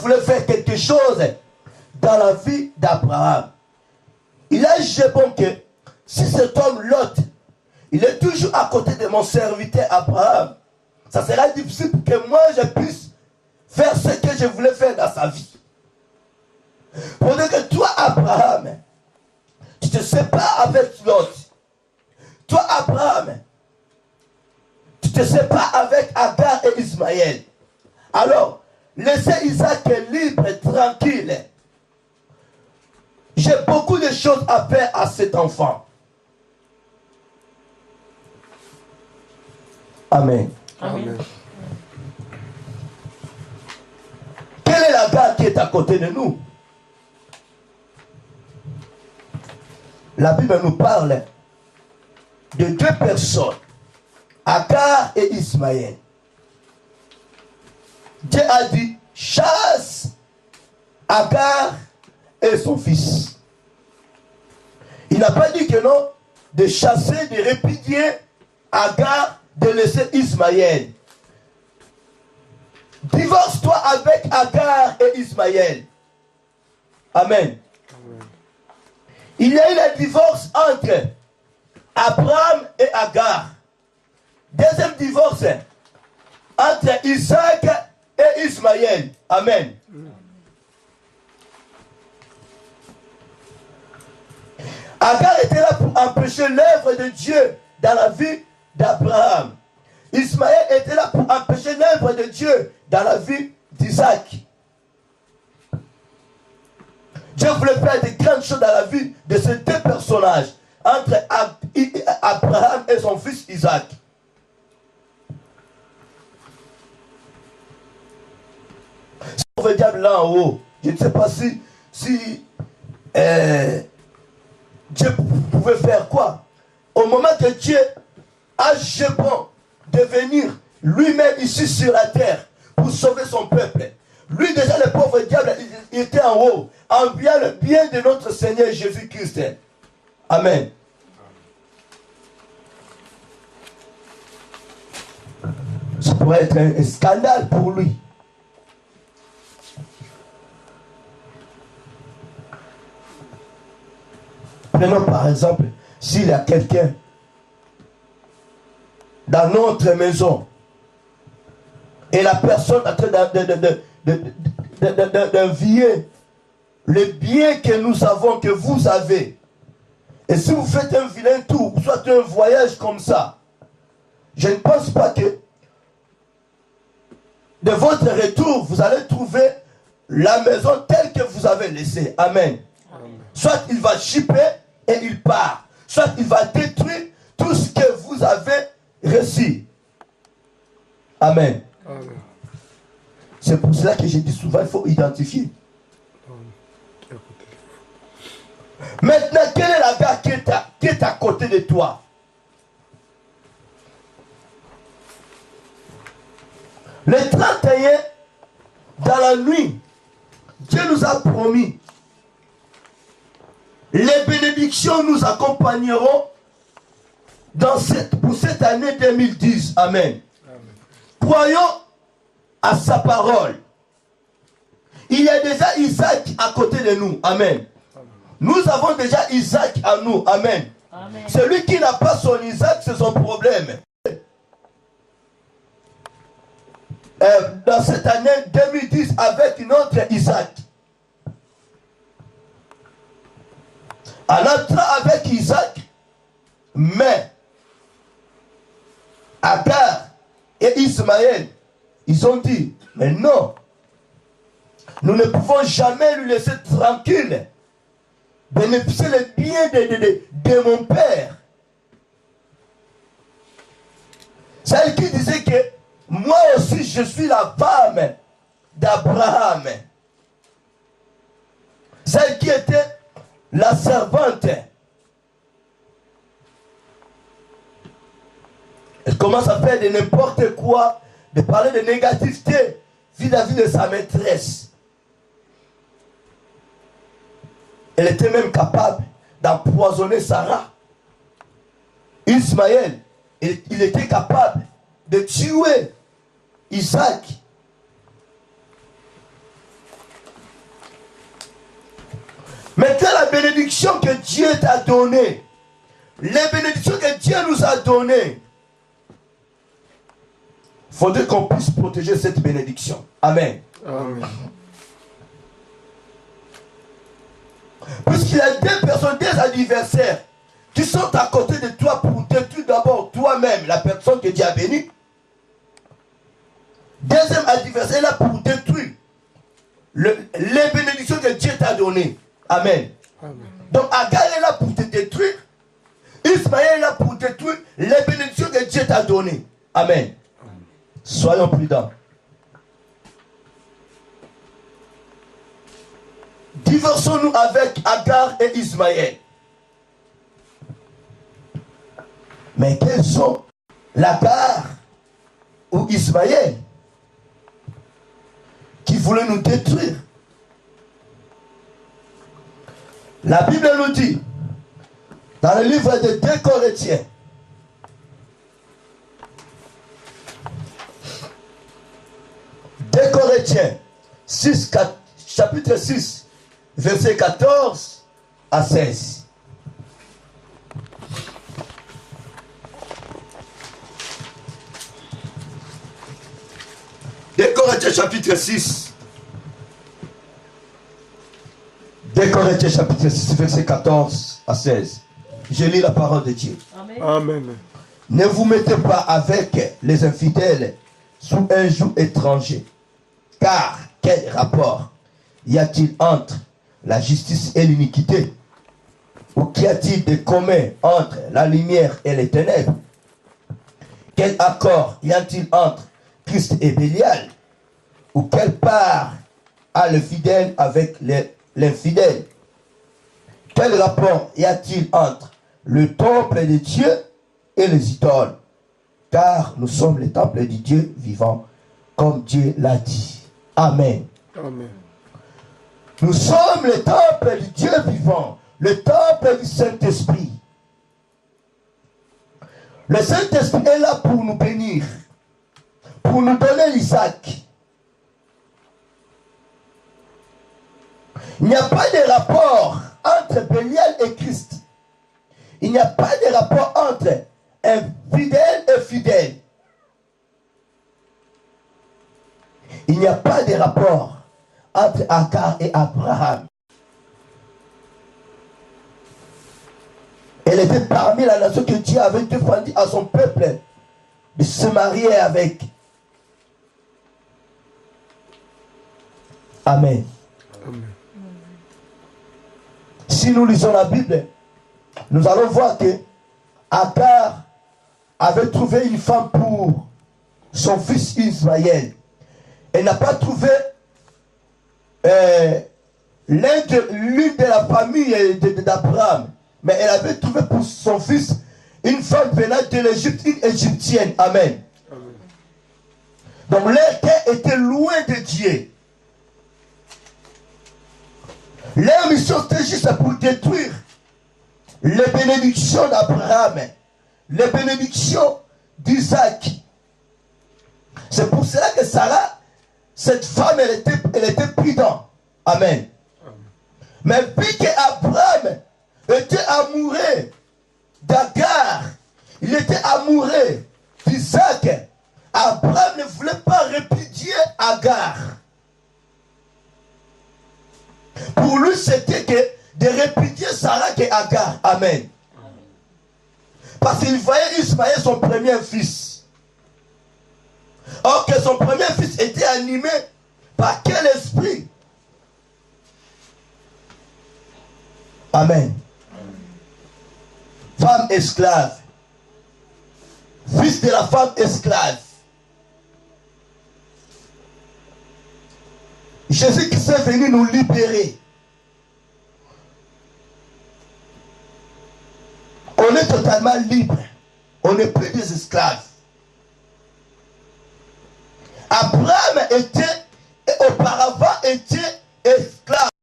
voulait faire quelque chose dans la vie d'Abraham. Il a jugé bon que si cet homme Lot, il est toujours à côté de mon serviteur Abraham, ça sera difficile pour que moi je puisse faire ce que je voulais faire dans sa vie. Pour dire que toi, Abraham, tu te sépares avec Lot. Toi, Abraham, tu te sépares avec Agar et Ismaël. Alors, laissez Isaac libre et tranquille. J'ai beaucoup de choses à faire à cet enfant. Amen. Amen. Quelle est la gare qui est à côté de nous? La Bible nous parle de deux personnes, Agar et Ismaël. Dieu a dit, chasse Agar et son fils. Il n'a pas dit que non, de chasser, de répudier Agar, de laisser Ismaël. Divorce-toi avec Agar et Ismaël. Amen. Il y a eu un divorce entre Abraham et Agar. Deuxième divorce entre Isaac et Ismaël. Amen. Agar était là pour empêcher l'œuvre de Dieu dans la vie d'Abraham. Ismaël était là pour empêcher l'œuvre de Dieu dans la vie d'Isaac. Dieu voulait faire de grandes choses dans la vie de ces deux personnages, entre Abraham et son fils Isaac. Si on veut dire là en haut, je ne sais pas si Dieu pouvait faire quoi. Au moment que Dieu a jugé bon de venir lui-même ici sur la terre pour sauver son peuple. Lui déjà le pauvre diable, il était en haut, en bien le bien de notre Seigneur Jésus-Christ. Amen. Ça pourrait être un scandale pour lui. Prenons par exemple, s'il y a quelqu'un dans notre maison et la personne est en train d'envier le bien que nous avons, que vous avez. Et si vous faites un vilain tour, soit un voyage comme ça, je ne pense pas que de votre retour, vous allez trouver la maison telle que vous avez laissée. Amen. Amen. Soit il va chipper et il part. Soit il va détruire tout ce que vous avez reçu. Amen. Amen. C'est pour cela que je dis souvent, il faut identifier. Maintenant, quelle est la gare qui est à côté de toi? Le 31, dans la nuit, Dieu nous a promis, les bénédictions nous accompagneront pour cette année 2010. Amen. Amen. Croyons à sa parole. Il y a déjà Isaac à côté de nous. Amen. Amen. Nous avons déjà Isaac à nous. Amen. Amen. Celui qui n'a pas son Isaac, c'est son problème. Dans cette année 2010, avec notre Isaac, en entrant avec Isaac, mais Agar et Ismaël, ils ont dit, mais non, nous ne pouvons jamais lui laisser tranquille, bénéficier le bien de mon père. Celle qui disait que moi aussi je suis la femme d'Abraham. Celle qui était la servante. Elle commence à faire de n'importe quoi, de parler de négativité vis-à-vis de sa maîtresse. Elle était même capable d'empoisonner Sarah. Ismaël, il était capable de tuer Isaac. bénédictions que Dieu t'a données, les bénédictions que Dieu nous a données, il faudrait qu'on puisse protéger cette bénédiction. Amen. Amen. Puisqu'il y a deux personnes, deux adversaires qui sont à côté de toi pour détruire d'abord toi-même, la personne que Dieu a bénie. Deuxième adversaire est là pour détruire les bénédictions que Dieu t'a données. Amen. Amen. Donc Agar est là pour te détruire. Ismaël est là pour détruire les bénédictions que Dieu t'a données. Amen. Amen. Soyons prudents. Divorçons-nous avec Agar et Ismaël. Mais quels sont l'Agar ou Ismaël qui voulaient nous détruire? La Bible nous dit, dans le livre de 2 Corinthiens, chapitre 6, verset 14 à 16. Deux Corinthiens chapitre 6. 2 Corinthiens chapitre 6, verset 14 à 16. Je lis la parole de Dieu. Amen. Amen. Ne vous mettez pas avec les infidèles sous un joug étranger. Car quel rapport y a-t-il entre la justice et l'iniquité? Ou qu'y a-t-il de commun entre la lumière et les ténèbres? Quel accord y a-t-il entre Christ et Bélial? Ou quelle part a le fidèle avec l'infidèle? Quel rapport y a-t-il entre le temple de Dieu et les idoles? Car nous sommes le temple du Dieu vivant, comme Dieu l'a dit. Amen. Amen. Nous sommes le temple du Dieu vivant, le temple du Saint-Esprit. Le Saint-Esprit est là pour nous bénir, pour nous donner l'Isaac. Il n'y a pas de rapport entre Bélial et Christ. Il n'y a pas de rapport entre un fidèle et fidèle. Il n'y a pas de rapport entre Agar et Abraham. Elle était parmi la nation que Dieu avait défendu à son peuple de se marier avec. Amen. Amen. Si nous lisons la Bible, nous allons voir que Agar avait trouvé une femme pour son fils Ismaël. Elle n'a pas trouvé l'une de la famille d'Abraham, mais elle avait trouvé pour son fils une femme venant de l'Égypte, une égyptienne. Amen. Amen. Donc leur cœur était loin de Dieu. Leur mission c'était juste pour détruire les bénédictions d'Abraham, les bénédictions d'Isaac. C'est pour cela que Sarah, cette femme, elle était prudente. Amen. Amen. Mais puis qu'Abraham était amoureux d'Agar, il était amoureux d'Isaac, Abraham ne voulait pas répudier Agar. Pour lui, c'était que de répudier Sarah que Agar. Amen. Parce qu'il voyait Ismaël son premier fils. Or que son premier fils était animé par quel esprit? Amen. Femme esclave. Fils de la femme esclave. Jésus qui s'est venu nous libérer. On est totalement libre. On n'est plus des esclaves. Abraham auparavant était